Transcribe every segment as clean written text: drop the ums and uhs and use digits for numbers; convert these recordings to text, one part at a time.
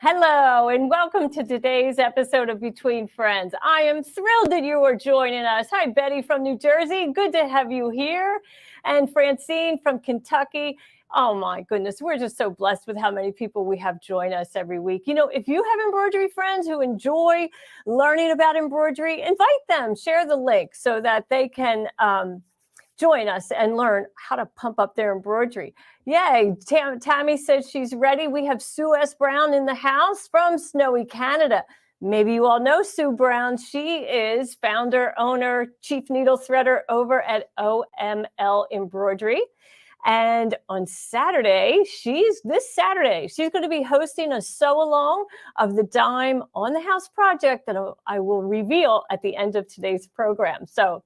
Hello, and welcome to today's episode of Between Friends. I am thrilled that you are joining us. Hi, Betty from New Jersey. Good to have you here. And Francine from Kentucky. Oh, my goodness. We're just so blessed with how many people we have join us every week. You know, if you have embroidery friends who enjoy learning about embroidery, invite them. Share the link so that they can join us and learn how to pump up their embroidery. Yay. Tammy says she's ready. We have Sue S. Brown in the house from snowy Canada. Maybe you all know Sue Brown. She is founder, owner, chief needle threader over at OML Embroidery. And on Saturday, this Saturday, she's going to be hosting a sew along of the Dime on the House project that I will reveal at the end of today's program. So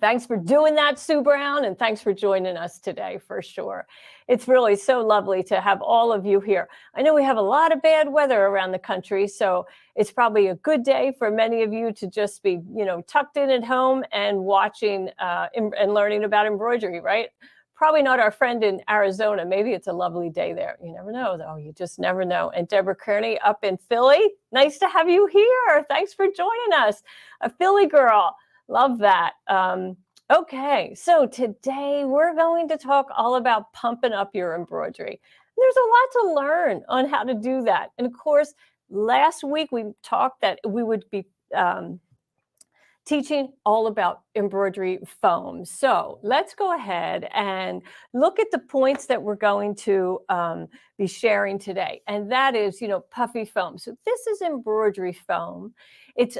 thanks for doing that, Sue Brown, and thanks for joining us today for sure. It's really so lovely to have all of you here. I know we have a lot of bad weather around the country, so it's probably a good day for many of you to just be, tucked in at home and watching and learning about embroidery, right? Probably not our friend in Arizona. Maybe it's a lovely day there. You never know, though. You just never know. And Deborah Kearney up in Philly, nice to have you here. Thanks for joining us. A Philly girl. Love that. Okay, so today we're going to talk all about pumping up your embroidery. There's a lot to learn on how to do that. And of course, last week we talked that we would be teaching all about embroidery foam. So let's go ahead and look at the points that we're going to be sharing today. And that is, puffy foam. So this is embroidery foam. It's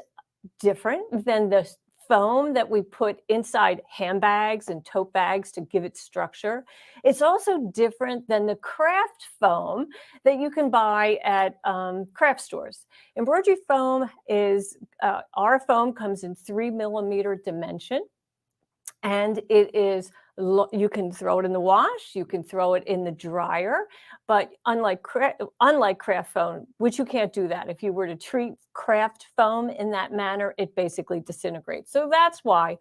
different than the foam that we put inside handbags and tote bags to give it structure. It's also different than the craft foam that you can buy at craft stores. Embroidery foam is, our foam comes in 3mm dimension. And it is, you can throw it in the wash, you can throw it in the dryer, but unlike craft foam, which you can't do that. If you were to treat craft foam in that manner, it basically disintegrates. So that's why,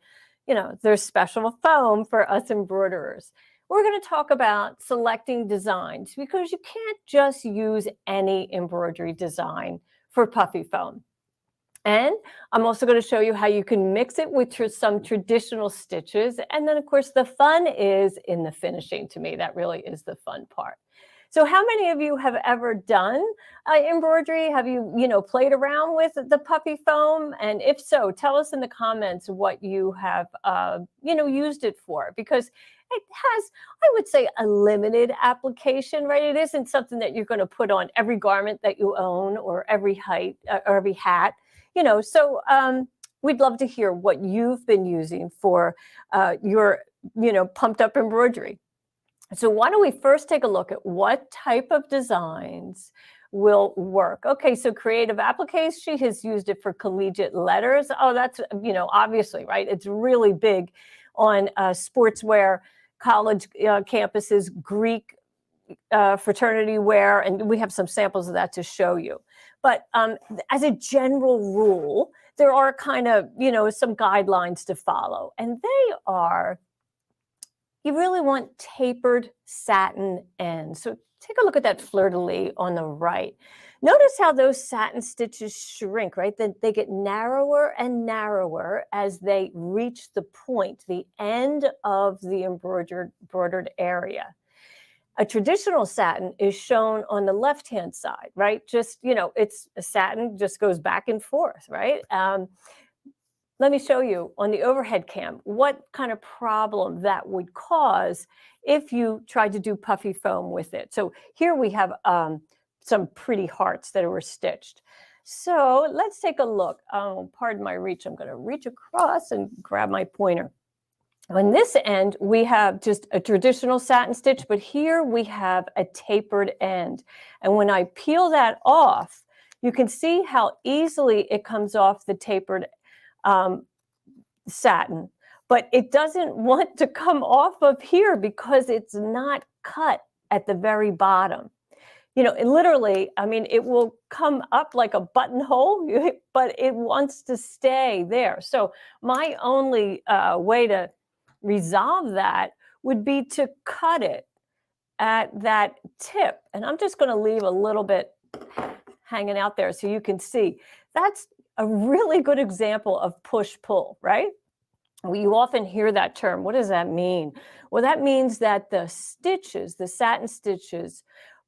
there's special foam for us embroiderers. We're going to talk about selecting designs because you can't just use any embroidery design for puffy foam. And I'm also going to show you how you can mix it with some traditional stitches. And then, of course, the fun is in the finishing. To me, that really is the fun part. So how many of you have ever done embroidery? Have you, played around with the puffy foam? And if so, tell us in the comments what you have, used it for. Because it has, I would say, a limited application, right? It isn't something that you're going to put on every garment that you own or every height or every hat. So we'd love to hear what you've been using for your, pumped up embroidery. So why don't we first take a look at what type of designs will work. Okay, so creative appliques, she has used it for collegiate letters. Oh, that's, obviously, right? It's really big on sportswear, college campuses, Greek fraternity wear, and we have some samples of that to show you. But as a general rule, there are kind of, some guidelines to follow. And they are, you really want tapered satin ends. So take a look at that fleur-de-lis on the right. Notice how those satin stitches shrink, right? They get narrower and narrower as they reach the point, the end of the embroidered area. A traditional satin is shown on the left-hand side, right? Just, it's a satin, just goes back and forth, right? Let me show you on the overhead cam what kind of problem that would cause if you tried to do puffy foam with it. So here we have some pretty hearts that were stitched. So let's take a look. Oh, pardon my reach. I'm going to reach across and grab my pointer. On this end, we have just a traditional satin stitch, but here we have a tapered end. And when I peel that off, you can see how easily it comes off the tapered satin, but it doesn't want to come off of here because it's not cut at the very bottom. You know, it literally, I mean, it will come up like a buttonhole, but it wants to stay there. So my only way to resolve that would be to cut it at that tip. And I'm just going to leave a little bit hanging out there so you can see. That's a really good example of push-pull, right? You often hear that term. What does that mean? Well, that means that the stitches, the satin stitches,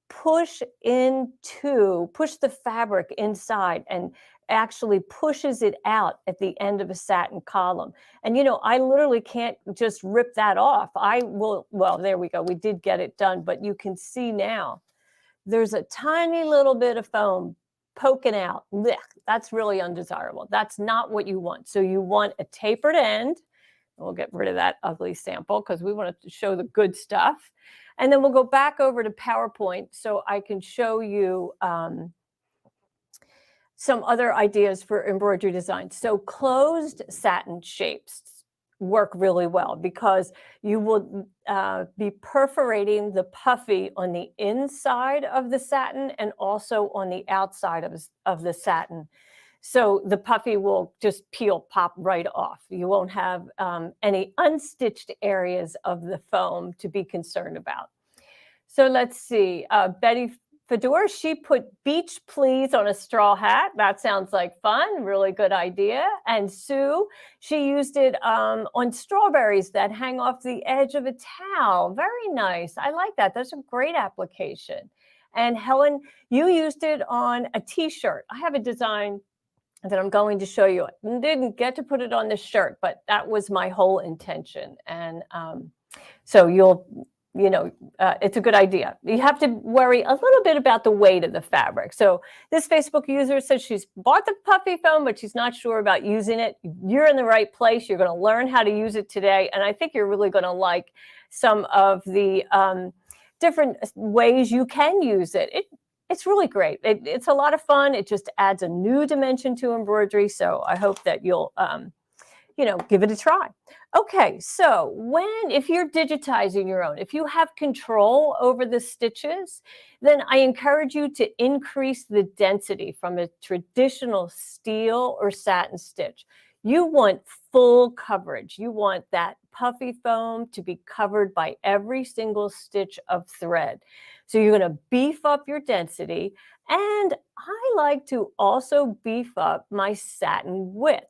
push the fabric inside and actually pushes it out at the end of a satin column. And, you know, I literally can't just rip that off. I will, well, there we go. We did get it done, but you can see now there's a tiny little bit of foam poking out. Blech, that's really undesirable. That's not what you want. So you want a tapered end. We'll get rid of that ugly sample because we want to show the good stuff. And then we'll go back over to PowerPoint so I can show you some other ideas for embroidery design. So closed satin shapes work really well because you will be perforating the puffy on the inside of the satin and also on the outside of the satin. So the puffy will just pop right off. You won't have any unstitched areas of the foam to be concerned about. So let's see, Betty Fedor, she put beach please on a straw hat. That sounds like fun, really good idea. And Sue, she used it on strawberries that hang off the edge of a towel. Very nice, I like that, that's a great application. And Helen, you used it on a t-shirt. I have a design that I'm going to show you. I didn't get to put it on this shirt, but that was my whole intention. And so it's a good idea. You have to worry a little bit about the weight of the fabric. So this Facebook user says she's bought the Puffy Foam, but she's not sure about using it. You're in the right place. You're going to learn how to use it today. And I think you're really going to like some of the different ways you can use it. It's really great. It's a lot of fun. It just adds a new dimension to embroidery. So I hope that you'll, give it a try. Okay, so if you're digitizing your own, if you have control over the stitches, then I encourage you to increase the density from a traditional steel or satin stitch. You want full coverage. You want that puffy foam to be covered by every single stitch of thread. So you're going to beef up your density, and I like to also beef up my satin width.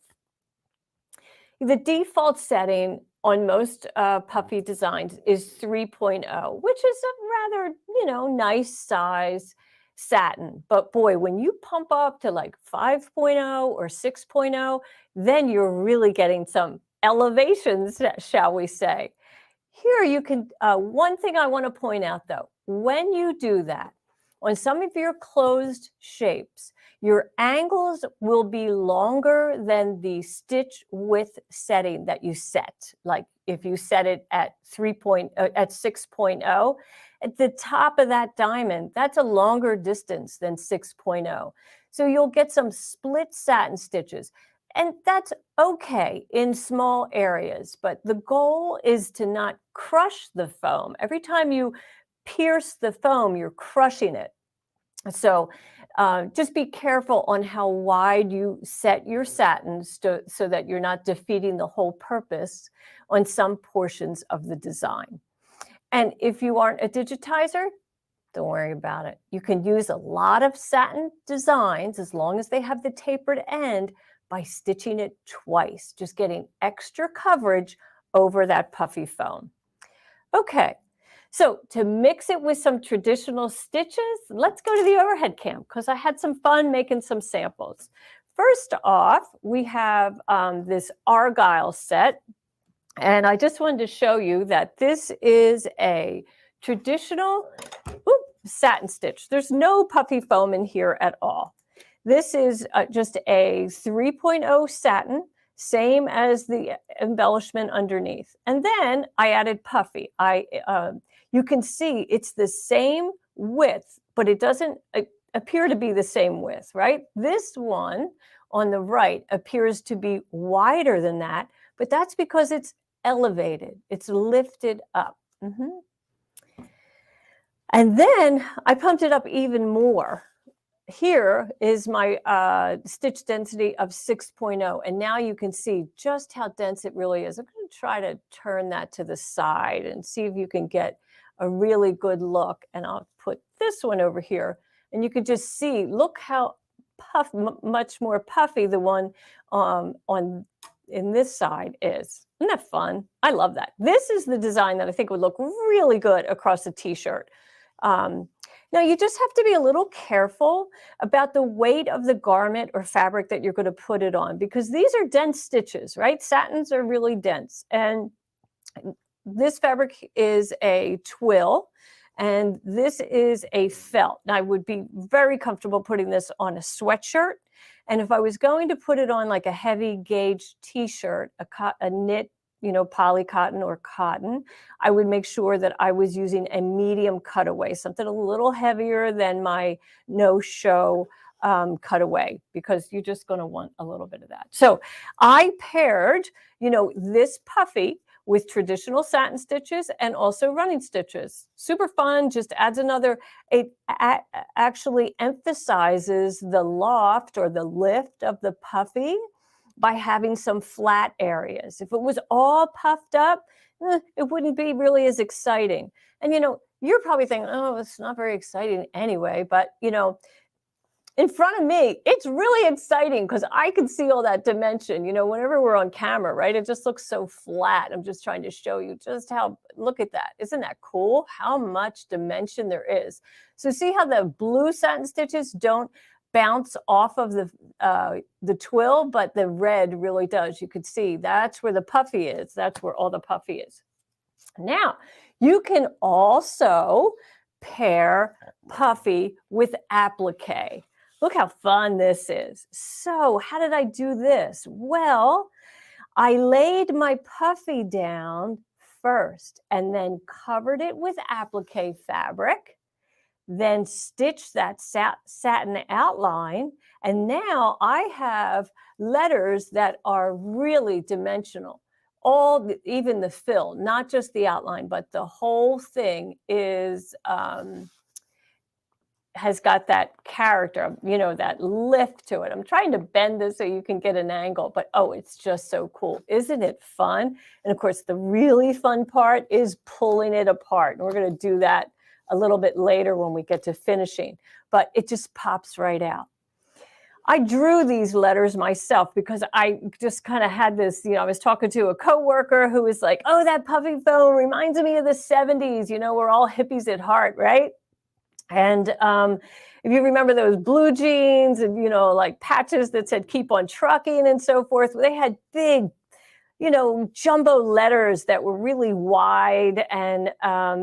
The default setting on most puffy designs is 3.0, which is a rather, nice size satin. But boy, when you pump up to like 5.0 or 6.0, then you're really getting some elevations, shall we say. Here you can, one thing I want to point out though, when you do that, on some of your closed shapes, your angles will be longer than the stitch width setting that you set. Like if you set it at 6.0, at the top of that diamond, that's a longer distance than 6.0. So you'll get some split satin stitches. And that's okay in small areas, but the goal is to not crush the foam. Every time you pierce the foam, you're crushing it. So just be careful on how wide you set your satins so that you're not defeating the whole purpose on some portions of the design. And if you aren't a digitizer, don't worry about it. You can use a lot of satin designs as long as they have the tapered end by stitching it twice, just getting extra coverage over that puffy foam. Okay. So to mix it with some traditional stitches, let's go to the overhead cam because I had some fun making some samples. First off, we have this argyle set. And I just wanted to show you that this is a traditional satin stitch. There's no puffy foam in here at all. This is just a 3.0 satin same as the embellishment underneath. And then I added puffy. You can see it's the same width, but it doesn't appear to be the same width, right? This one on the right appears to be wider than that, but that's because it's elevated, it's lifted up. And then I pumped it up even more. Here is my stitch density of 6.0, and now you can see just how dense it really is. I'm going to try to turn that to the side and see if you can get a really good look. And I'll put this one over here, and you can just see, look how much more puffy the one in this side is. Isn't that fun? I love that. This is the design that I think would look really good across a t-shirt. Now you just have to be a little careful about the weight of the garment or fabric that you're going to put it on, because these are dense stitches, right? Satins are really dense. And this fabric is a twill, and this is a felt. Now I would be very comfortable putting this on a sweatshirt. And if I was going to put it on like a heavy gauge t-shirt, a knit, poly cotton or cotton, I would make sure that I was using a medium cutaway, something a little heavier than my no-show cutaway, because you're just going to want a little bit of that. So I paired, this puffy with traditional satin stitches and also running stitches. Super fun, just adds another, it actually emphasizes the loft or the lift of the puffy by having some flat areas. If it was all puffed up, it wouldn't be really as exciting. And you're probably thinking, oh, it's not very exciting anyway, but in front of me, it's really exciting because I can see all that dimension. Whenever we're on camera, right, it just looks so flat. I'm just trying to show you just how, look at that. Isn't that cool? How much dimension there is. So see how the blue satin stitches don't bounce off of the twill, but the red really does. You could see that's where the puffy is. That's where all the puffy is. Now, you can also pair puffy with applique. Look how fun this is. So how did I do this? Well, I laid my puffy down first and then covered it with applique fabric, then stitched that satin outline. And now I have letters that are really dimensional. Even the fill, not just the outline, but the whole thing is has got that character, that lift to it. I'm trying to bend this so you can get an angle, but oh, it's just so cool. Isn't it fun? And of course, the really fun part is pulling it apart. And we're going to do that a little bit later when we get to finishing, but it just pops right out. I drew these letters myself because I just kind of had this, I was talking to a coworker who was like, oh, that Puffy Foam reminds me of the 70s. We're all hippies at heart, right? And if you remember those blue jeans and, like patches that said keep on trucking and so forth, they had big, jumbo letters that were really wide. And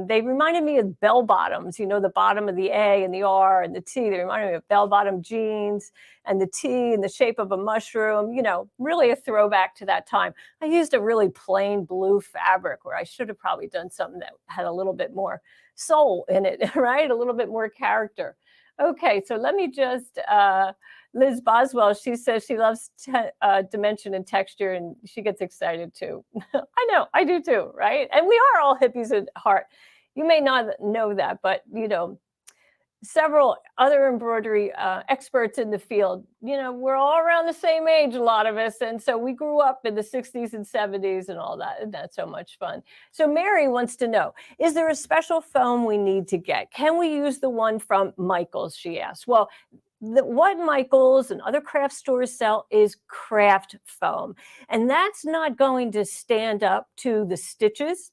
they reminded me of bell bottoms, the bottom of the A and the R and the T. They reminded me of bell bottom jeans, and the T in the shape of a mushroom, really a throwback to that time. I used a really plain blue fabric where I should have probably done something that had a little bit more soul in it, right? A little bit more character. Okay, so let me just, Liz Boswell, she says she loves dimension and texture, and she gets excited too. I know, I do too, right? And we are all hippies at heart. You may not know that, but, several other embroidery experts in the field, we're all around the same age, a lot of us. And so we grew up in the 60s and 70s and all that. And that's so much fun. So Mary wants to know, is there a special foam we need to get? Can we use the one from Michaels, she asked. Well, what Michaels and other craft stores sell is craft foam. And that's not going to stand up to the stitches,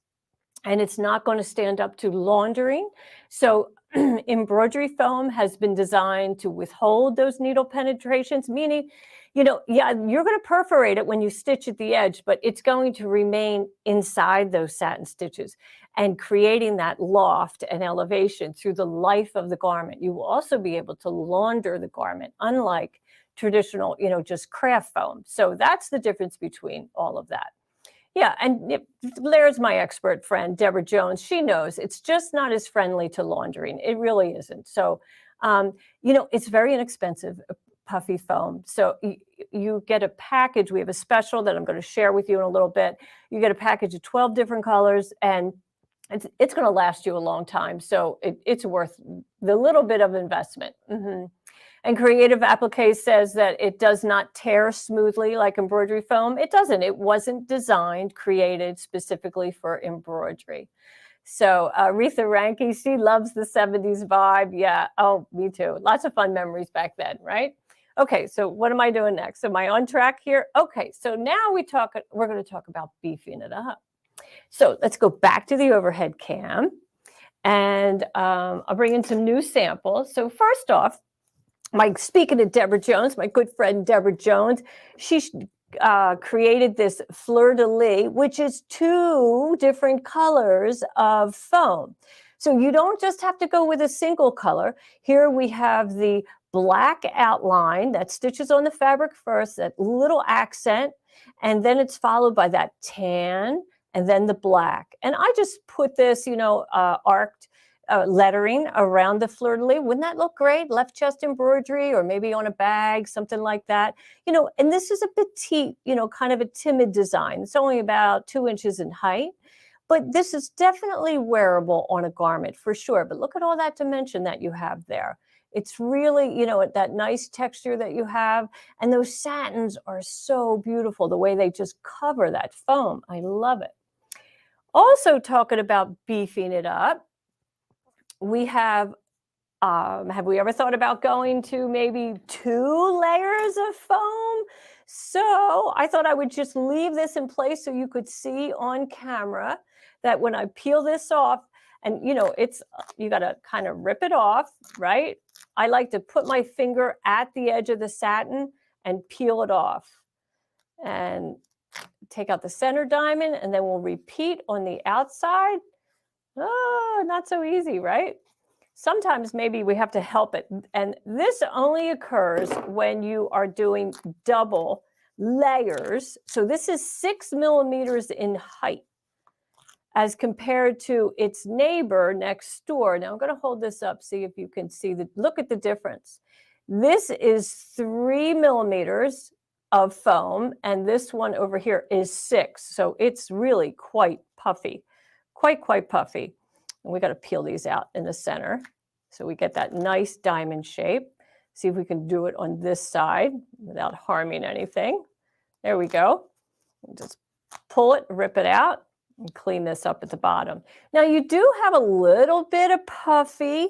and it's not going to stand up to laundering. So embroidery foam has been designed to withhold those needle penetrations, meaning, you're going to perforate it when you stitch at the edge, but it's going to remain inside those satin stitches and creating that loft and elevation through the life of the garment. You will also be able to launder the garment, unlike traditional, just craft foam. So that's the difference between all of that. Yeah, and there's my expert friend, Deborah Jones. She knows it's just not as friendly to laundering. It really isn't. So, it's very inexpensive, Puffy Foam. So you get a package. We have a special that I'm going to share with you in a little bit. You get a package of 12 different colors, and it's going to last you a long time. So it's worth the little bit of investment. And Creative Applique says that it does not tear smoothly like embroidery foam. It doesn't. It wasn't created specifically for embroidery. So Aretha Ranky, she loves the 70s vibe. Yeah. Oh, me too. Lots of fun memories back then, right? Okay. So what am I doing next? Am I on track here? Okay. So now we're going to talk about beefing it up. So let's go back to the overhead cam, and I'll bring in some new samples. So first off, speaking of Deborah Jones, my good friend Deborah Jones, she created this fleur-de-lis, which is 2 different colors of foam. So you don't just have to go with a single color. Here we have the black outline that stitches on the fabric first, that little accent, and then it's followed by that tan, and then the black. And I just put this, arced lettering around the fleur-de-lis. Wouldn't that look great? Left chest embroidery, or maybe on a bag, something like that. And this is a petite, kind of a timid design. It's only about 2 inches in height, but this is definitely wearable on a garment for sure. But look at all that dimension that you have there. It's really, that nice texture that you have. And those satins are so beautiful, the way they just cover that foam. I love it. Also talking about beefing it up, we have we ever thought about going to maybe 2 layers of foam? So I thought I would just leave this in place so you could see on camera that when I peel this off, and you got to kind of rip it off, right? I like to put my finger at the edge of the satin and peel it off, and take out the center diamond, and then we'll repeat on the outside. Oh, not so easy, right? Sometimes maybe we have to help it. And this only occurs when you are doing double layers. So this is 6 millimeters in height as compared to its neighbor next door. Now I'm going to hold this up, see if you can see look at the difference. This is 3 millimeters of foam, and this one over here is 6. So it's really quite puffy, quite puffy. And we got to peel these out in the center so we get that nice diamond shape. See if we can do it on this side without harming anything. There we go. Just pull it, rip it out, and clean this up at the bottom. Now you do have a little bit of puffy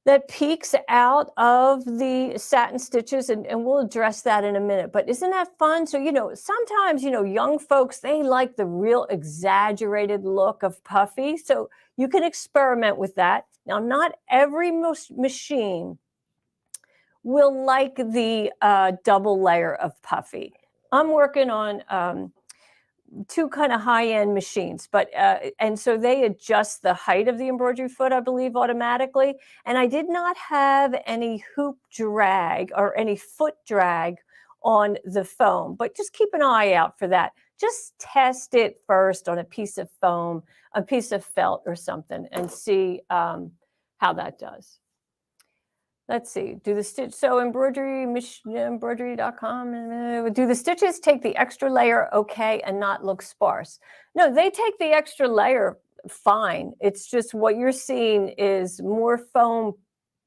that peeks out of the satin stitches, and we'll address that in a minute. But isn't that fun? So, sometimes, young folks, they like the real exaggerated look of puffy. So you can experiment with that. Now, not every machine will like the double layer of puffy. I'm working on 2 kind of high-end machines, but and so they adjust the height of the embroidery foot, I believe, automatically. And I did not have any hoop drag or any foot drag on the foam, but just keep an eye out for that. Just test it first on a piece of foam, a piece of felt or something, and see how that does. Let's see, do the stitch, so embroidery.com, do the stitches take the extra layer okay and not look sparse? No, they take the extra layer fine. It's just what you're seeing is more foam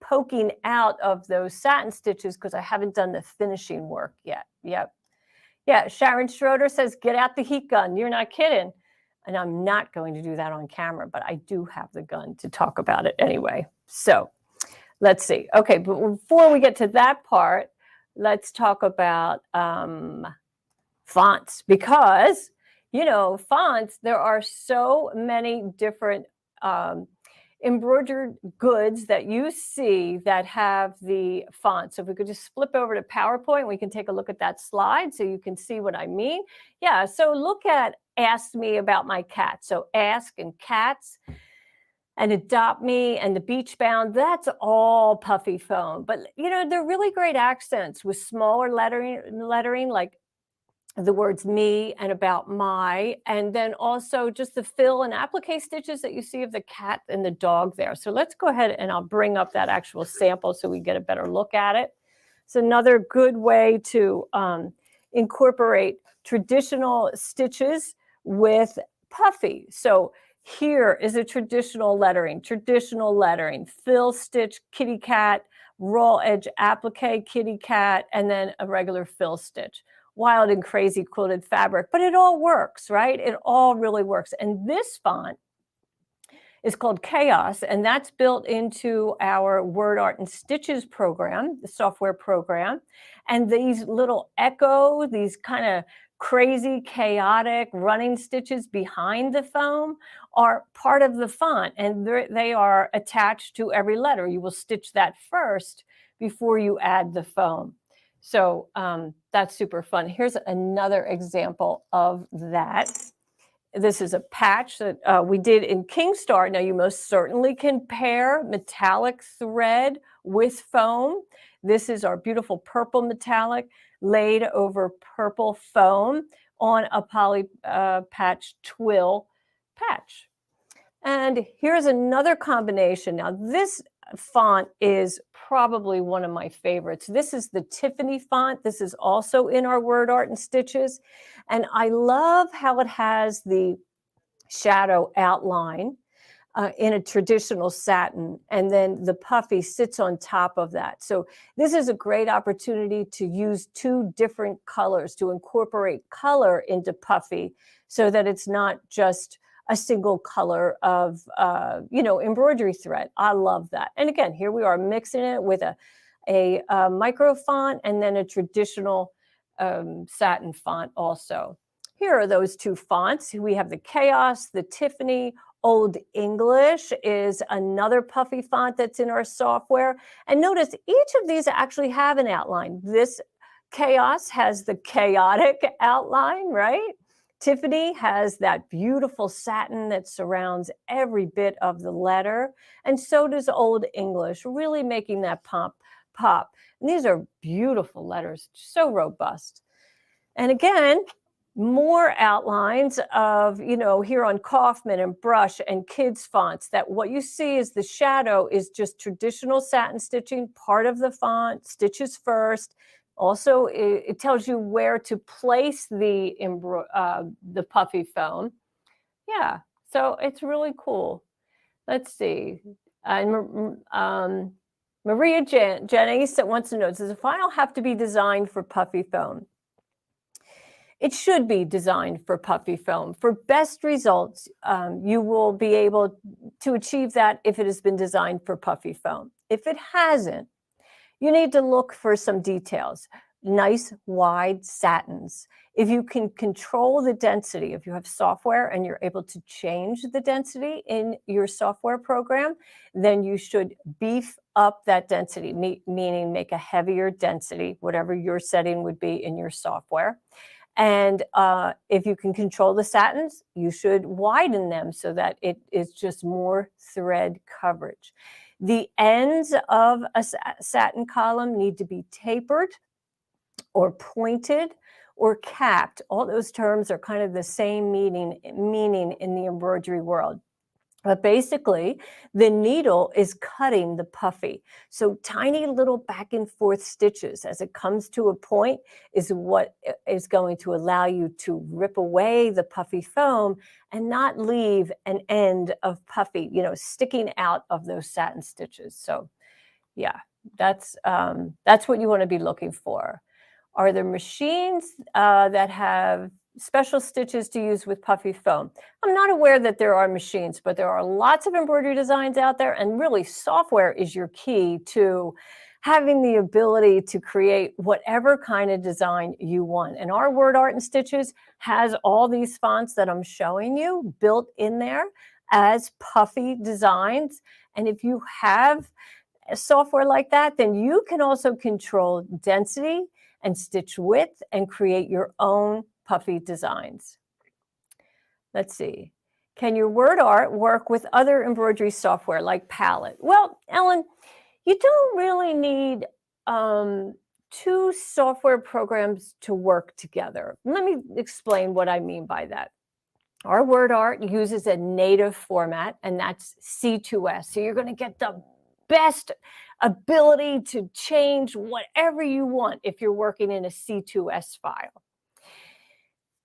poking out of those satin stitches because I haven't done the finishing work yet. Yep. Yeah, Sharon Schroeder says, get out the heat gun. You're not kidding. And I'm not going to do that on camera, but I do have the gun to talk about it anyway. So let's see. Okay, but before we get to that part, let's talk about fonts, because, fonts, there are so many different embroidered goods that you see that have the font. So if we could just flip over to PowerPoint, we can take a look at that slide so you can see what I mean. Yeah, so look at Ask Me About My Cat. So ask and cats. and Adopt Me and the Beach Bound, that's all Puffy Foam. But, you know, they're really great accents with smaller lettering like the words me and about my, and then also just the fill and applique stitches that you see of the cat and the dog there. So let's go ahead and I'll bring up that actual sample so we get a better look at it. It's another good way to incorporate traditional stitches with puffy. So here is a traditional lettering, fill stitch, kitty cat, raw edge applique, kitty cat, and then a regular fill stitch. Wild and crazy quilted fabric, but it all works, right? It all really works. And this font is called Chaos, and that's built into our Word Art and Stitches program, the software program. And these little echo, these kind of crazy, chaotic running stitches behind the foam are part of the font, and they are attached to every letter. You will stitch that first before you add the foam. So that's super fun. Here's another example of that. This is a patch that we did in Kingstar. Now, you most certainly can pair metallic thread with foam. This is our beautiful purple metallic laid over purple foam on a poly patch twill patch. And here's another combination. Now, this font is probably one of my favorites. This is the Tiffany font. This is also in our Word Art and Stitches. And I love how it has the shadow outline in a traditional satin, and then the puffy sits on top of that. So this is a great opportunity to use two different colors, to incorporate color into puffy so that it's not just a single color of, embroidery thread. I love that. And again, here we are mixing it with a micro font and then a traditional satin font also. Here are those two fonts. We have the Chaos, the Tiffany. Old English is another puffy font that's in our software. And notice each of these actually have an outline. This Chaos has the chaotic outline, right? Tiffany has that beautiful satin that surrounds every bit of the letter, and so does Old English, really making that pop. And these are beautiful letters, so robust. And again, more outlines of, here on Kaufman and Brush and Kids fonts, that what you see is the shadow is just traditional satin stitching, part of the font, stitches first. Also, it tells you where to place the puffy foam. Yeah, so it's really cool. Let's see. Maria Jennings that wants to know, does the file have to be designed for puffy foam? It should be designed for puffy foam. For best results, you will be able to achieve that if it has been designed for puffy foam. If it hasn't, you need to look for some details. Nice wide satins. If you can control the density, if you have software and you're able to change the density in your software program, then you should beef up that density, meaning make a heavier density, whatever your setting would be in your software. And if you can control the satins, you should widen them so that it is just more thread coverage. The ends of a satin column need to be tapered or pointed or capped. All those terms are kind of the same meaning in the embroidery world. But basically, the needle is cutting the puffy. So tiny little back and forth stitches as it comes to a point is what is going to allow you to rip away the puffy foam and not leave an end of puffy, sticking out of those satin stitches. So yeah, that's what you want to be looking for. Are there machines that have special stitches to use with puffy foam? I'm not aware that there are machines, but there are lots of embroidery designs out there, and really software is your key to having the ability to create whatever kind of design you want. And our Word Art and Stitches has all these fonts that I'm showing you built in there as puffy designs. And if you have a software like that, then you can also control density and stitch width and create your own puffy designs. Let's see. Can your word art work with other embroidery software like Palette? Well, Ellen, you don't really need two software programs to work together. Let me explain what I mean by that. Our word art uses a native format, and that's C2S. So you're going to get the best ability to change whatever you want if you're working in a C2S file.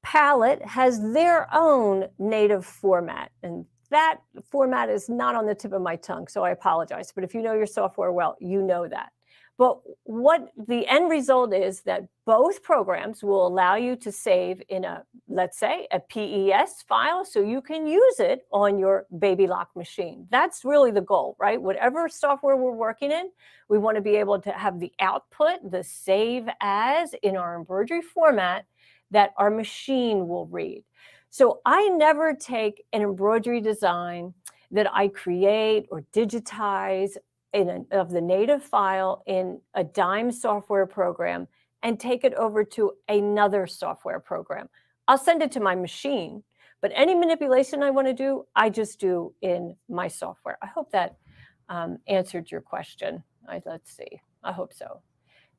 Palette has their own native format, and that format is not on the tip of my tongue, so I apologize. But if you know your software well, you know that. But what the end result is that both programs will allow you to save in a, let's say, a PES file, so you can use it on your baby lock machine. That's really the goal, right? Whatever software we're working in, we want to be able to have the output, the save as in our embroidery format that our machine will read. So I never take an embroidery design that I create or digitize of the native file in a dime software program and take it over to another software program. I'll send it to my machine, but any manipulation I want to do, I just do in my software. I hope that answered your question. Let's see. I hope so.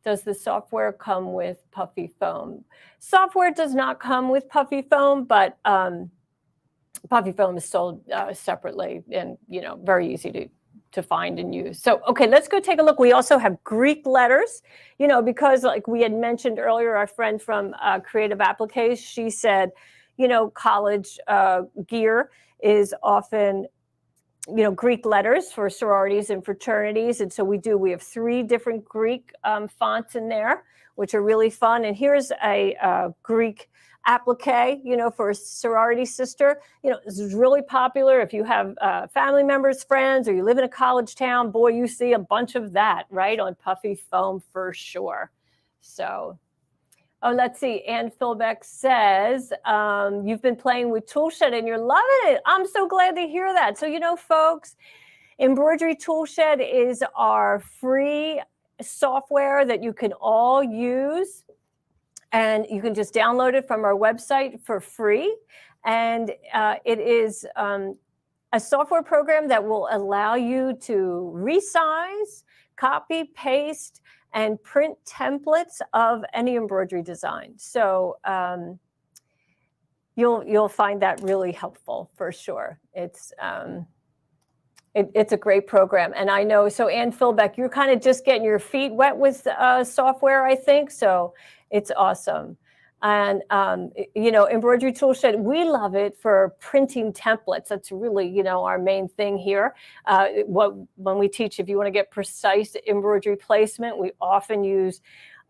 Does the software come with Puffy Foam? Software does not come with Puffy Foam, but Puffy Foam is sold separately and, very easy to find and use. So, okay, let's go take a look. We also have Greek letters, because like we had mentioned earlier, our friend from Creative Appliques, she said, college gear is often Greek letters for sororities and fraternities. And so we have 3 different Greek fonts in there, which are really fun. And here's a Greek applique, for a sorority sister. This is really popular. If you have family members, friends, or you live in a college town, boy, you see a bunch of that, right, on Puffy Foam for sure. So, let's see. Ann Philbeck says, you've been playing with Toolshed and you're loving it. I'm so glad to hear that. So, folks, Embroidery Toolshed is our free software that you can all use. And you can just download it from our website for free. And it is a software program that will allow you to resize, copy, paste, and print templates of any embroidery design. So you'll find that really helpful for sure. It's a great program. And I know, so Ann Philbeck, you're kind of just getting your feet wet with software, I think. So it's awesome. And, Embroidery Toolshed, we love it for printing templates. That's really, our main thing here. When we teach, if you want to get precise embroidery placement, we often use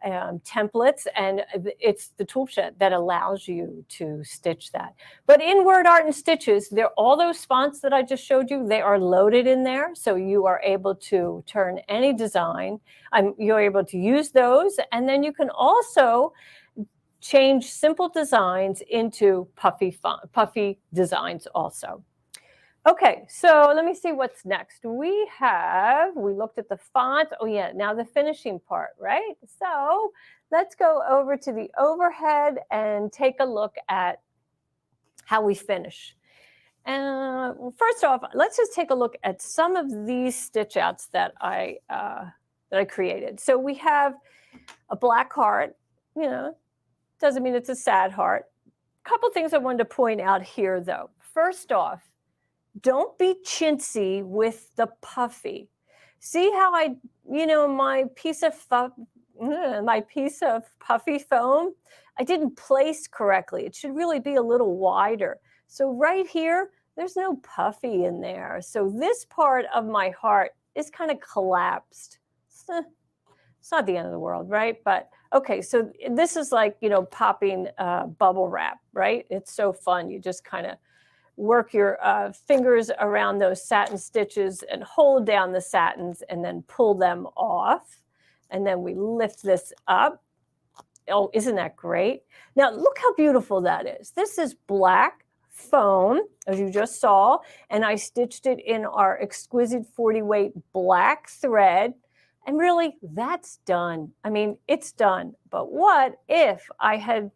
templates, and it's the Toolshed that allows you to stitch that. But in Word Art and Stitches, all those fonts that I just showed you, they are loaded in there. So you are able to turn any design. You're able to use those. And then you can also change simple designs into puffy designs also. Okay, so let me see what's next. We looked at the font. Oh yeah, now the finishing part, right? So let's go over to the overhead and take a look at how we finish. And first off, let's just take a look at some of these stitch outs that I created. So we have a black heart, doesn't mean it's a sad heart. A couple things I wanted to point out here though. First off, don't be chintzy with the puffy. See how my piece of Puffy Foam, I didn't place correctly. It should really be a little wider. So right here, there's no puffy in there. So this part of my heart is kind of collapsed. It's not the end of the world, right? But okay, so this is like, popping bubble wrap, right? It's so fun. You just kind of work your fingers around those satin stitches and hold down the satins and then pull them off. And then we lift this up. Oh, isn't that great? Now, look how beautiful that is. This is black foam, as you just saw, and I stitched it in our exquisite 40 weight black thread. And really, that's done. I mean, it's done. But what if I had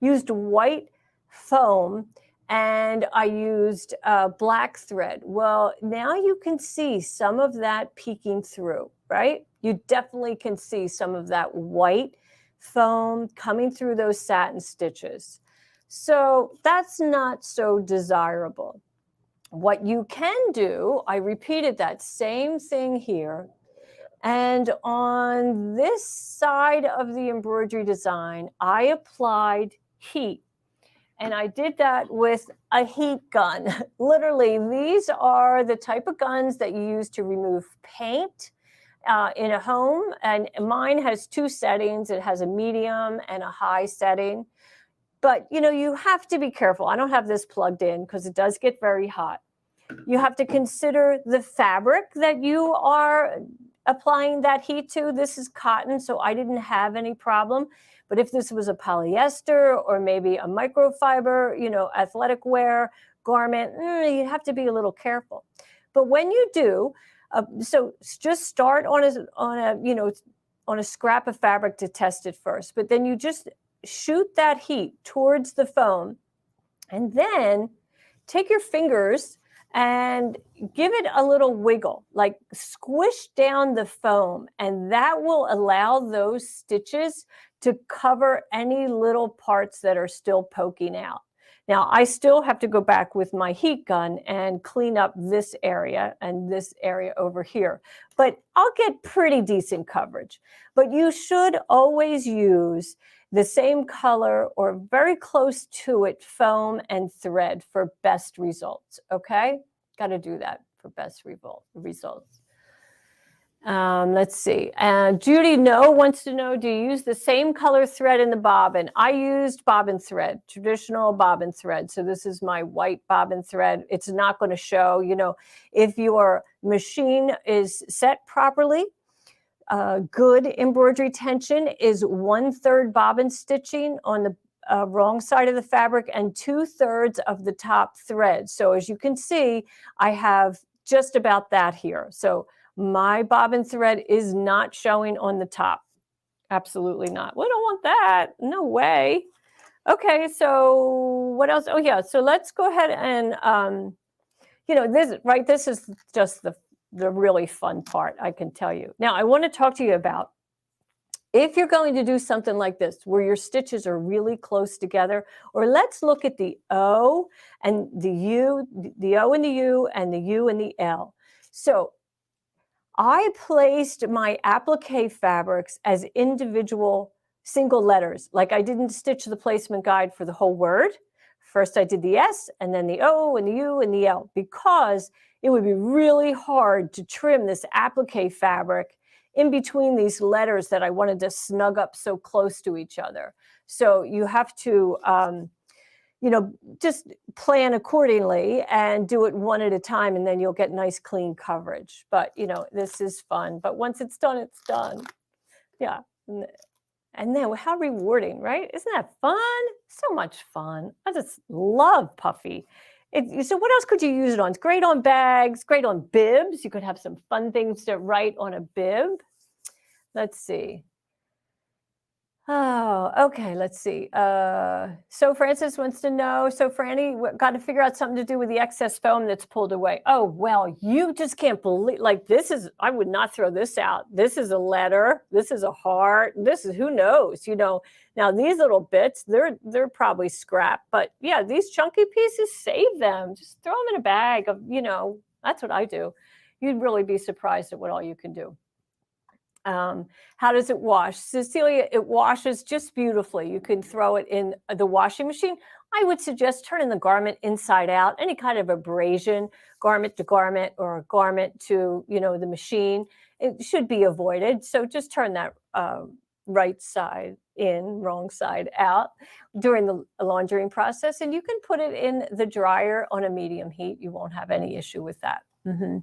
used white foam and I used black thread. Well, now you can see some of that peeking through, right? You definitely can see some of that white foam coming through those satin stitches. So that's not so desirable. What you can do, I repeated that same thing here. And on this side of the embroidery design, I applied heat. And I did that with a heat gun. Literally, these are the type of guns that you use to remove paint in a home. And mine has two settings. It has a medium and a high setting. But, you have to be careful. I don't have this plugged in because it does get very hot. You have to consider the fabric that you are applying that heat to. This is cotton, so I didn't have any problem. But if this was a polyester or maybe a microfiber, athletic wear garment, you have to be a little careful. But when you do, so just start on a scrap of fabric to test it first. But then you just shoot that heat towards the foam, and then take your fingers and give it a little wiggle, like squish down the foam, and that will allow those stitches to cover any little parts that are still poking out. Now, I still have to go back with my heat gun and clean up this area and this area over here, but I'll get pretty decent coverage. But you should always use the same color or very close to it foam and thread for best results, okay? Got to do that for best results. Let's see. Judy wants to know, do you use the same color thread in the bobbin? I used bobbin thread, traditional bobbin thread. So this is my white bobbin thread. It's not going to show, if your machine is set properly. Good embroidery tension is 1/3 bobbin stitching on the wrong side of the fabric and 2/3 of the top thread. So as you can see, I have just about that here. So my bobbin thread is not showing on the top. Absolutely not. We don't want that. No way. Okay, so what else? Oh yeah, so let's go ahead and, this is just the really fun part, I can tell you. Now, I want to talk to you about if you're going to do something like this, where your stitches are really close together, or let's look at the O and the U, the O and the U, and the U and the L. So I placed my applique fabrics as individual single letters. Like I didn't stitch the placement guide for the whole word. First I did the S and then the O and the U and the L, because it would be really hard to trim this applique fabric in between these letters that I wanted to snug up so close to each other. So you have to, just plan accordingly and do it one at a time, and then you'll get nice clean coverage. But, this is fun. But once it's done, it's done. Yeah. And then how rewarding, right? Isn't that fun? So much fun. I just love Puffy. So what else could you use it on? It's great on bags, great on bibs. You could have some fun things to write on a bib. Let's see. Oh, okay. Let's see. So Francis wants to know, so Franny, got to figure out something to do with the excess foam that's pulled away. Oh, well, you just can't believe, like I would not throw this out. This is a letter. This is a heart. This is, who knows, Now these little bits, they're probably scrap, but yeah, these chunky pieces, save them. Just throw them in a bag of, that's what I do. You'd really be surprised at what all you can do. How does it wash? Cecilia, it washes just beautifully. You can throw it in the washing machine. I would suggest turning the garment inside out. Any kind of abrasion, garment to garment or a garment to, the machine, it should be avoided. So just turn that right side in, wrong side out during the laundering process. And you can put it in the dryer on a medium heat. You won't have any issue with that. Mm-hmm.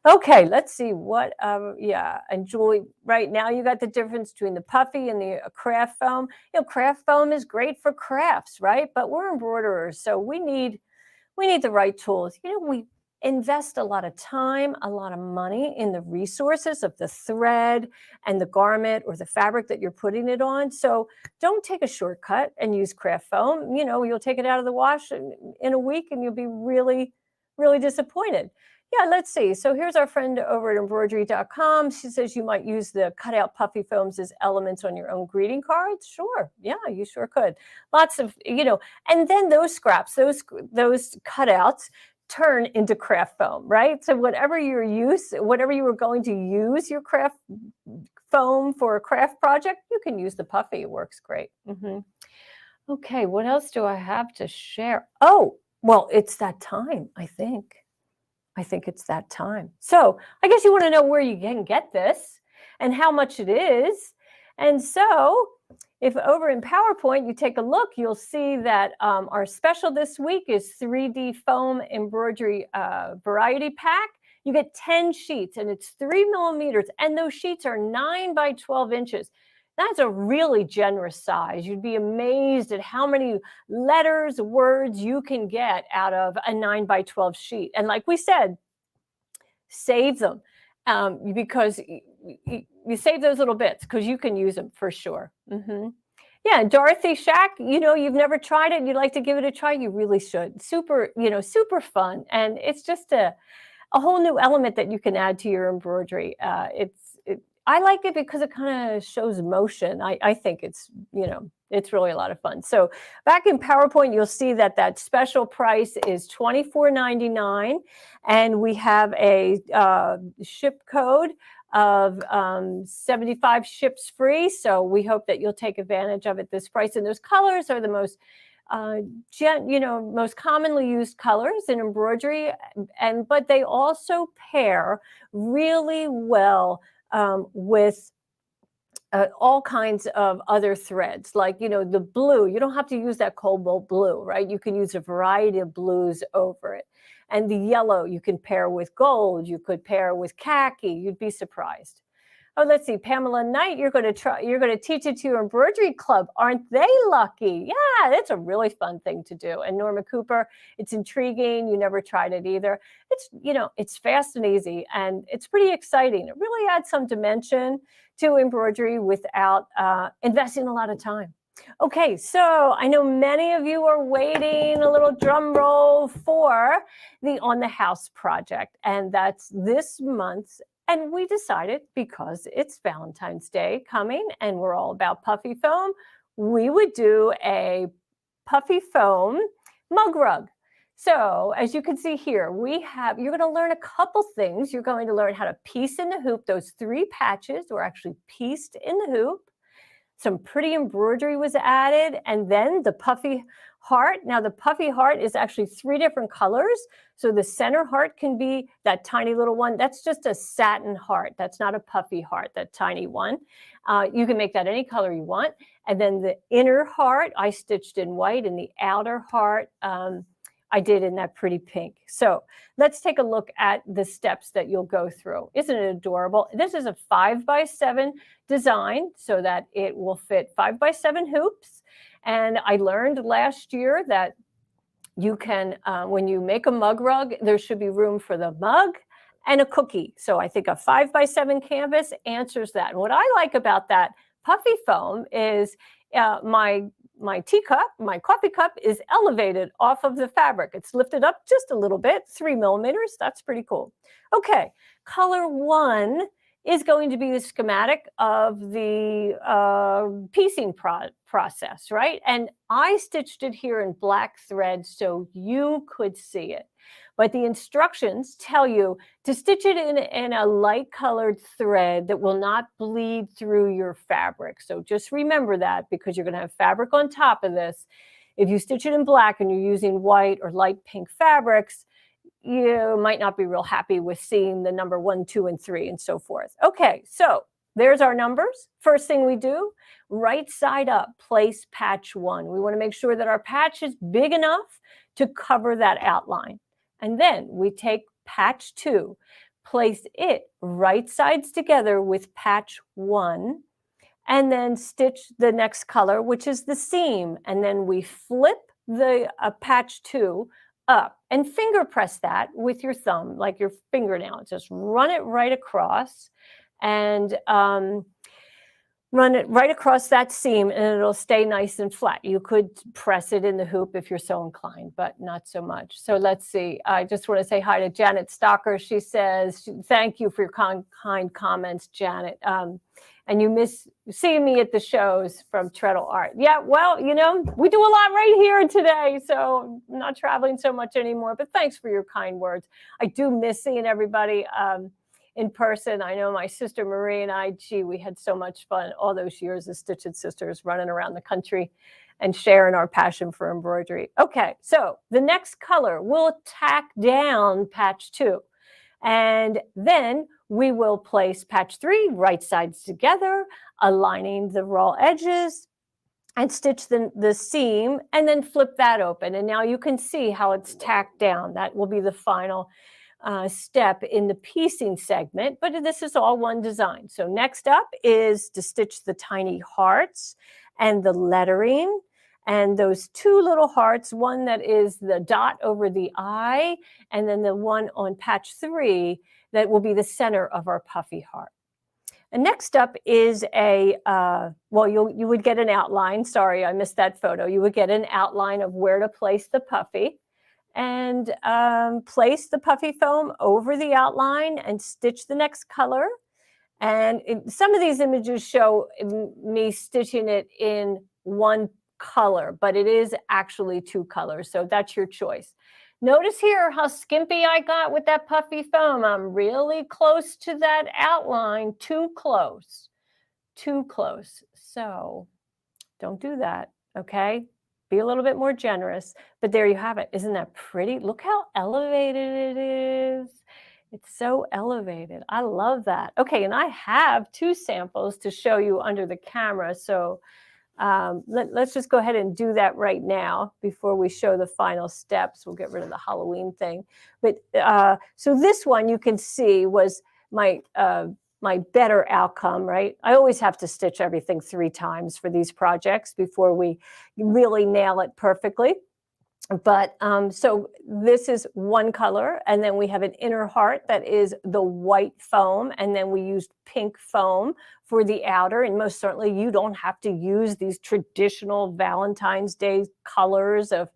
Okay, let's see what, and Julie, right now you got the difference between the puffy and the craft foam. Craft foam is great for crafts, right? But we're embroiderers, so we need the right tools. invest a lot of time, a lot of money in the resources of the thread and the garment or the fabric that you're putting it on. So don't take a shortcut and use craft foam. You know, you'll take it out of the wash in a week and you'll be really, really disappointed. Yeah, let's see. So here's our friend over at embroidery.com. She says you might use the cutout puffy foams as elements on your own greeting cards. Sure. Yeah, you sure could. Lots of, and then those scraps, those cutouts turn into craft foam, right? So whatever you were going to use your craft foam for a craft project, you can use the puffy. It works great. Okay, what else do I have to share? Oh, well, it's that time, I think. I think it's that time. So I guess you want to know where you can get this and how much it is. And so if over in PowerPoint you take a look, you'll see that our special this week is 3D foam embroidery variety pack. You get 10 sheets and it's 3 millimeters, and those sheets are 9 by 12 inches. That's a really generous size. You'd be amazed at how many letters, words you can get out of a 9 by 12 sheet. And like we said, save them because you save those little bits because you can use them for sure. Yeah, Dorothy Shack, you've never tried it and you'd like to give it a try, you really should. Super, super fun. And it's just a whole new element that you can add to your embroidery. I like it because it kind of shows motion. I think it's really a lot of fun. So back in PowerPoint, you'll see that special price is $24.99, and we have a ship code of 75 ships free. So we hope that you'll take advantage of it this price. And those colors are the most most commonly used colors in embroidery, but they also pair really well with all kinds of other threads, like, the blue. You don't have to use that cobalt blue, right? You can use a variety of blues over it. And the yellow you can pair with gold. You could pair with khaki. You'd be surprised. Oh, let's see. Pamela Knight, you're going to teach it to your embroidery club. Aren't they lucky? Yeah, that's a really fun thing to do. And Norma Cooper, it's intriguing. You never tried it either. It's fast and easy, and it's pretty exciting. It really adds some dimension to embroidery without investing a lot of time. Okay, so I know many of you are waiting, a little drum roll, for the On the House project, and that's this month. And we decided, because it's Valentine's Day coming and we're all about puffy foam, we would do a puffy foam mug rug. So as you can see here, you're going to learn a couple things. You're going to learn how to piece in the hoop. Those 3 patches were actually pieced in the hoop. Some pretty embroidery was added, and then the puffy heart. Now the puffy heart is actually 3 different colors. So the center heart can be that tiny little one. That's just a satin heart. That's not a puffy heart, that tiny one. You can make that any color you want. And then the inner heart, I stitched in white, and the outer heart, I did in that pretty pink. So let's take a look at the steps that you'll go through. Isn't it adorable? This is a 5 by 7 design so that it will fit 5 by 7 hoops. And I learned last year that you can, when you make a mug rug, there should be room for the mug and a cookie. So I think a 5 by 7 canvas answers that. And what I like about that puffy foam is my teacup, my coffee cup, is elevated off of the fabric. It's lifted up just a little bit, 3 millimeters. That's pretty cool. Okay, color 1 is going to be the schematic of the piecing process, right? And I stitched it here in black thread so you could see it. But the instructions tell you to stitch it in a light colored thread that will not bleed through your fabric. So just remember that, because you're going to have fabric on top of this. If you stitch it in black and you're using white or light pink fabrics, you might not be real happy with seeing the number 1, 2, and 3 and so forth. Okay, so there's our numbers. First thing we do, right side up, place patch 1. We want to make sure that our patch is big enough to cover that outline. And then we take patch 2, place it right sides together with patch 1, and then stitch the next color, which is the seam. And then we flip the patch 2 up and finger press that with your thumb, like your fingernail. Just run it right across and run it right across that seam, and it'll stay nice and flat. You could press it in the hoop if you're so inclined, but not so much. So let's see. I just want to say hi to Janet Stocker. She says, thank you for your kind comments, Janet. And you miss seeing me at the shows from Treadle Art. Yeah, well, you know, we do a lot right here today, so I'm not traveling so much anymore, but thanks for your kind words. I do miss seeing everybody in person. I know my sister Marie and I, we had so much fun all those years as Stitched Sisters running around the country and sharing our passion for embroidery. Okay, so the next color, we'll tack down patch 2. And then we will place patch 3 right sides together, aligning the raw edges, and stitch the seam, and then flip that open. And now you can see how it's tacked down. That will be the final step in the piecing segment, but this is all one design. So next up is to stitch the tiny hearts and the lettering, and those 2 little hearts, one that is the dot over the eye, and then the one on patch 3 that will be the center of our puffy heart. And next up is a, well, you would get an outline. Sorry, I missed that photo. You would get an outline of where to place the puffy, and place the puffy foam over the outline and stitch the next color. And some of these images show me stitching it in one color, but it is actually 2 colors, so that's your choice. Notice here how skimpy I got with that puffy foam. I'm really close to that outline, too close, so don't do that, okay? Be a little bit more generous, but there you have it. Isn't that pretty? Look how elevated it is. It's so elevated. I love that. Okay, and I have 2 samples to show you under the camera, so let's just go ahead and do that right now before we show the final steps. We'll get rid of the Halloween thing. But so this one you can see was my better outcome, right? I always have to stitch everything 3 times for these projects before we really nail it perfectly. But so this is one color, and then we have an inner heart that is the white foam, and then we used pink foam for the outer. And most certainly you don't have to use these traditional Valentine's Day colors of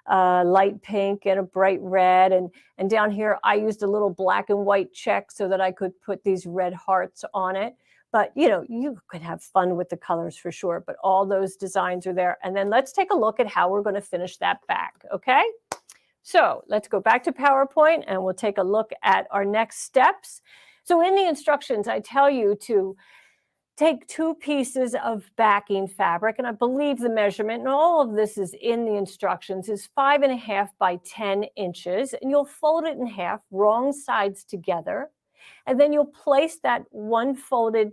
light pink and a bright red. And down here I used a little black and white check so that I could put these red hearts on it. But, you know, you could have fun with the colors for sure, but all those designs are there. And then let's take a look at how we're going to finish that back, okay? So let's go back to PowerPoint and we'll take a look at our next steps. So in the instructions, I tell you to take 2 pieces of backing fabric, and I believe the measurement, and all of this is in the instructions, is 5.5 by 10 inches, and you'll fold it in half, wrong sides together, and then you'll place that one folded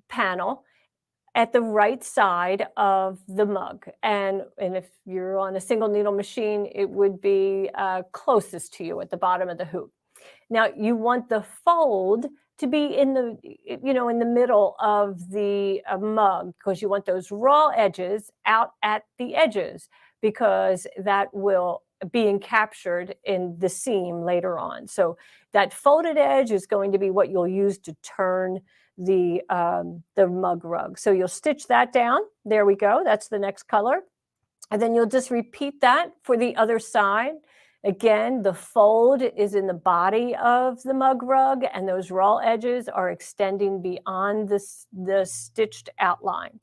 panel at the right side of the mug. And if you're on a single needle machine, it would be closest to you at the bottom of the hoop. Now you want the fold to be in the, you know, in the middle of the mug, because you want those raw edges out at the edges, because that will being captured in the seam later on. So that folded edge is going to be what you'll use to turn the mug rug. So you'll stitch that down. There we go. That's the next color. And then you'll just repeat that for the other side. Again, the fold is in the body of the mug rug, and those raw edges are extending beyond the stitched outline.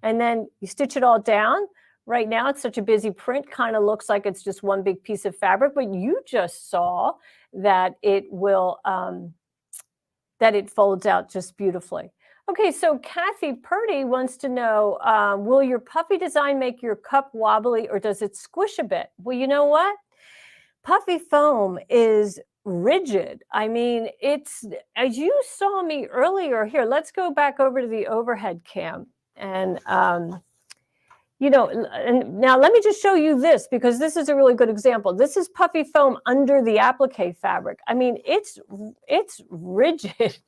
And then you stitch it all down. Right now, it's such a busy print, kind of looks like it's just one big piece of fabric, but you just saw that it will, that it folds out just beautifully. Okay, so Kathy Purdy wants to know, will your puffy design make your cup wobbly, or does it squish a bit? Well, you know what? Puffy foam is rigid. I mean, it's, as you saw me earlier here, let's go back over to the overhead cam. And, you know, and now let me just show you this, because this is a really good example. This is puffy foam under the applique fabric. I mean, it's rigid.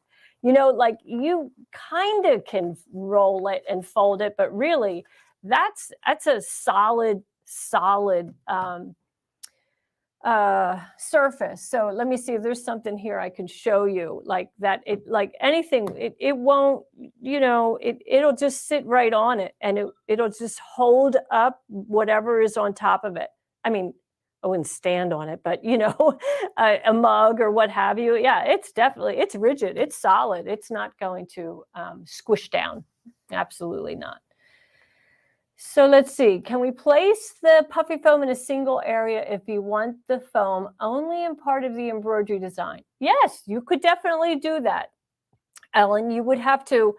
You know, like you kind of can roll it and fold it, but really that's a solid surface. So let me see if there's something here I can show you like that. It like anything, it won't, it'll just sit right on it, and it'll just hold up whatever is on top of it. I mean, I wouldn't stand on it, but a mug or what have you. Yeah, it's rigid, it's solid, it's not going to squish down. Absolutely not. So let's see, can we place the puffy foam in a single area if you want the foam only in part of the embroidery design? Yes, you could definitely do that, Ellen. You would have to,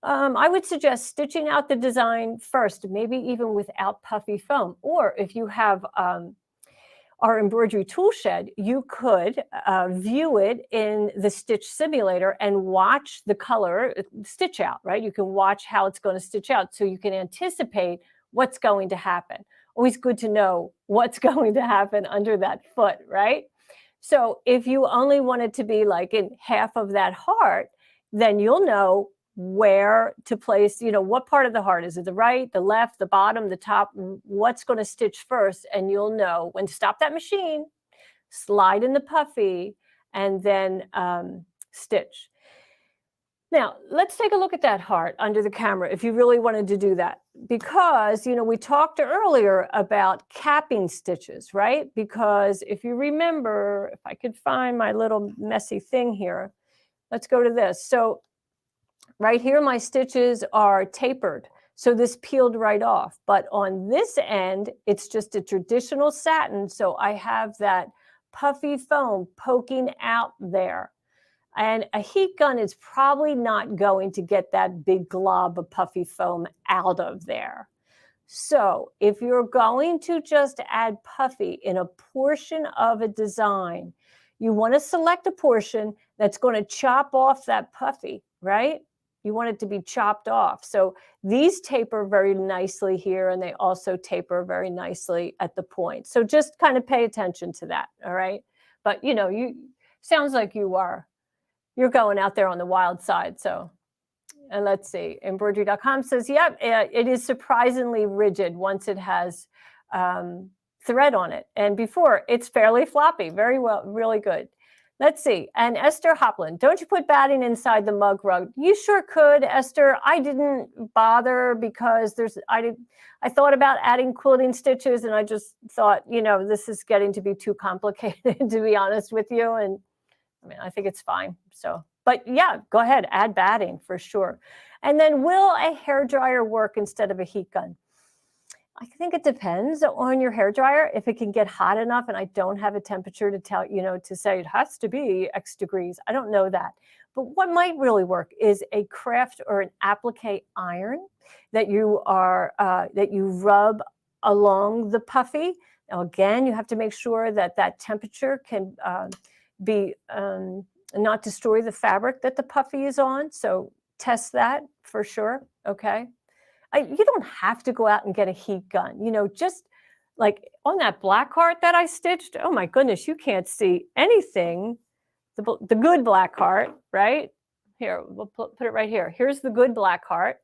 I would suggest stitching out the design first, maybe even without puffy foam. Or if you have our embroidery tool shed, you could view it in the stitch simulator and watch the color stitch out, right? You can watch how it's going to stitch out so you can anticipate what's going to happen. Always good to know what's going to happen under that foot, right? So if you only want it to be like in half of that heart, then you'll know where to place, what part of the heart. Is it the right, the left, the bottom, the top? What's going to stitch first? And you'll know when to stop that machine, slide in the puffy, and then stitch. Now, let's take a look at that heart under the camera if you really wanted to do that. Because, we talked earlier about capping stitches, right? Because if you remember, if I could find my little messy thing here, let's go to this. So right here, my stitches are tapered. So this peeled right off. But on this end, it's just a traditional satin. So I have that puffy foam poking out there. And a heat gun is probably not going to get that big glob of puffy foam out of there. So if you're going to just add puffy in a portion of a design, you want to select a portion that's going to chop off that puffy, right? You want it to be chopped off. So these taper very nicely here, and they also taper very nicely at the point. So just kind of pay attention to that, all right? But, you sounds like you're going out there on the wild side. So, and let's see, embroidery.com says, yep, it is surprisingly rigid once it has thread on it. And before, it's fairly floppy. Very well, really good. Let's see. And Esther Hopland, don't you put batting inside the mug rug? You sure could, Esther. I didn't bother because I thought about adding quilting stitches, and I just thought, this is getting to be too complicated, to be honest with you. And I mean, I think it's fine. So, but yeah, go ahead, add batting for sure. And then, will a hairdryer work instead of a heat gun? I think it depends on your hairdryer. If it can get hot enough, and I don't have a temperature to tell, to say it has to be X degrees. I don't know that. But what might really work is a craft or an applique iron that you rub along the puffy. Now, again, you have to make sure that temperature can be not destroy the fabric that the puffy is on. So test that for sure. Okay. You don't have to go out and get a heat gun, just like on that black heart that I stitched. Oh my goodness, you can't see anything. The good black heart, right? Here, we'll put it right here. Here's the good black heart.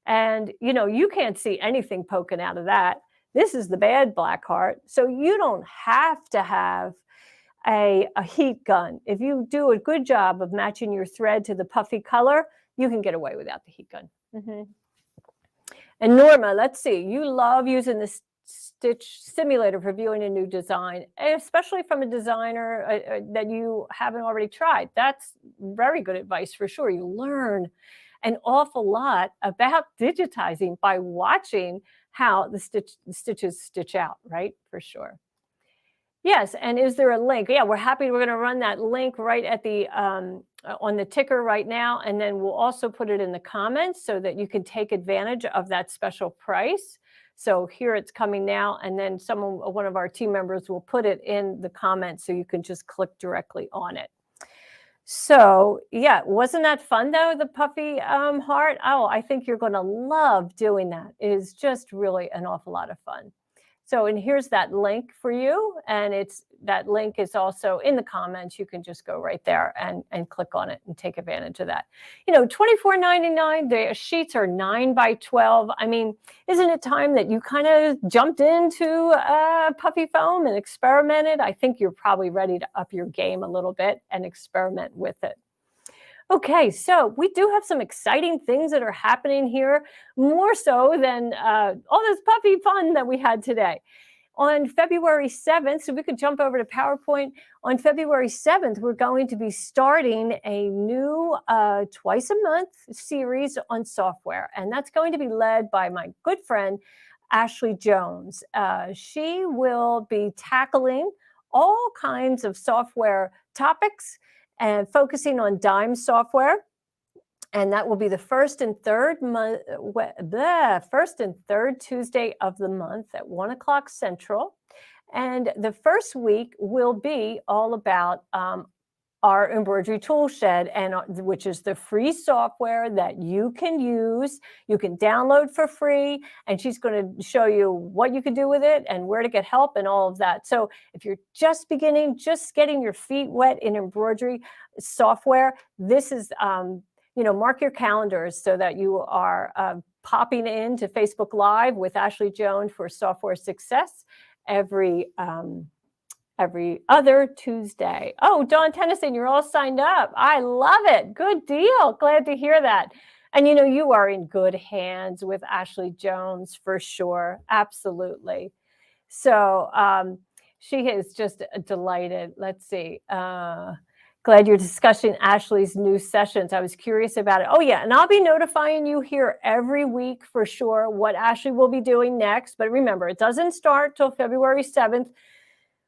And, you can't see anything poking out of that. This is the bad black heart. So you don't have to have a heat gun. If you do a good job of matching your thread to the puffy color, you can get away without the heat gun. Mm-hmm. And Norma, let's see, you love using the stitch simulator for viewing a new design, especially from a designer that you haven't already tried. That's very good advice for sure. You learn an awful lot about digitizing by watching how the stitches stitch out, right? For sure. Yes, and is there a link? Yeah, we're going to run that link right at the on the ticker right now, and then we'll also put it in the comments so that you can take advantage of that special price. So here it's coming now, and then one of our team members will put it in the comments so you can just click directly on it. So yeah, wasn't that fun though, the puffy heart? Oh, I think you're going to love doing that. It is just really an awful lot of fun. So, and here's that link for you. And that link is also in the comments. You can just go right there and click on it and take advantage of that. $24.99. The sheets are 9 by 12. I mean, isn't it time that you kind of jumped into Puffy Foam and experimented? I think you're probably ready to up your game a little bit and experiment with it. Okay, so we do have some exciting things that are happening here, more so than all this puppy fun that we had today. On February 7th, so we could jump over to PowerPoint. On February 7th, we're going to be starting a new twice a month series on software, and that's going to be led by my good friend, Ashley Jones. She will be tackling all kinds of software topics and focusing on dime software. And that will be the first and third Tuesday of the month at 1 o'clock Central. And the first week will be all about our embroidery tool shed, and which is the free software that you can use, you can download for free, and she's going to show you what you can do with it and where to get help and all of that. So if you're just beginning, just getting your feet wet in embroidery software, this is mark your calendars so that you are popping into Facebook Live with Ashley Jones for Software Success every other Tuesday. Oh, Dawn Tennyson, you're all signed up. I love it. Good deal. Glad to hear that. And you are in good hands with Ashley Jones for sure. Absolutely. So she is just delighted. Let's see. Glad you're discussing Ashley's new sessions. I was curious about it. Oh, yeah. And I'll be notifying you here every week for sure what Ashley will be doing next. But remember, it doesn't start till February 7th,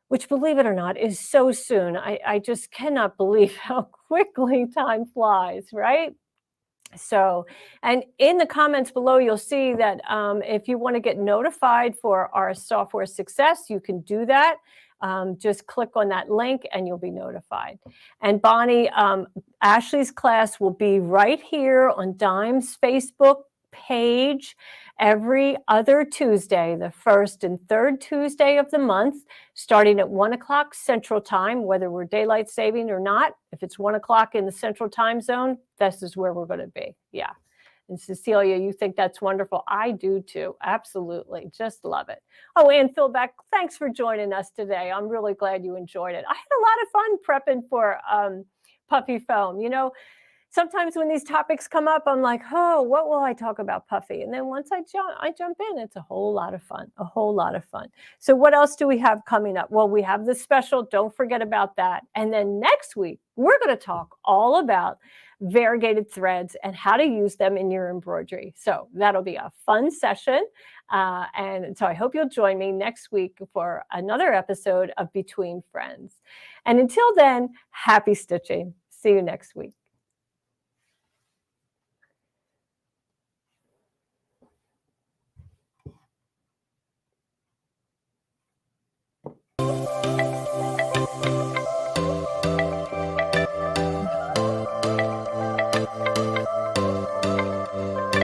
which, believe it or not, is so soon. I just cannot believe how quickly time flies, right? So, and in the comments below, you'll see that if you want to get notified for our software success, you can do that. Just click on that link and you'll be notified. And Bonnie, Ashley's class will be right here on Dime's Facebook page every other Tuesday, the first and third Tuesday of the month, starting at 1 o'clock Central Time, whether we're daylight saving or not. If it's 1 o'clock in the Central Time Zone, this is where we're going to be. Yeah. And Cecilia, you think that's wonderful. I do too. Absolutely. Just love it. Oh, and Phil Beck, thanks for joining us today. I'm really glad you enjoyed it. I had a lot of fun prepping for Puffy Foam. Sometimes when these topics come up, I'm like, oh, what will I talk about, Puffy? And then once I jump in, it's a whole lot of fun, a whole lot of fun. So what else do we have coming up? Well, we have the special. Don't forget about that. And then next week, we're going to talk all about variegated threads and how to use them in your embroidery. So that'll be a fun session. And so I hope you'll join me next week for another episode of Between Friends. And until then, happy stitching. See you next week.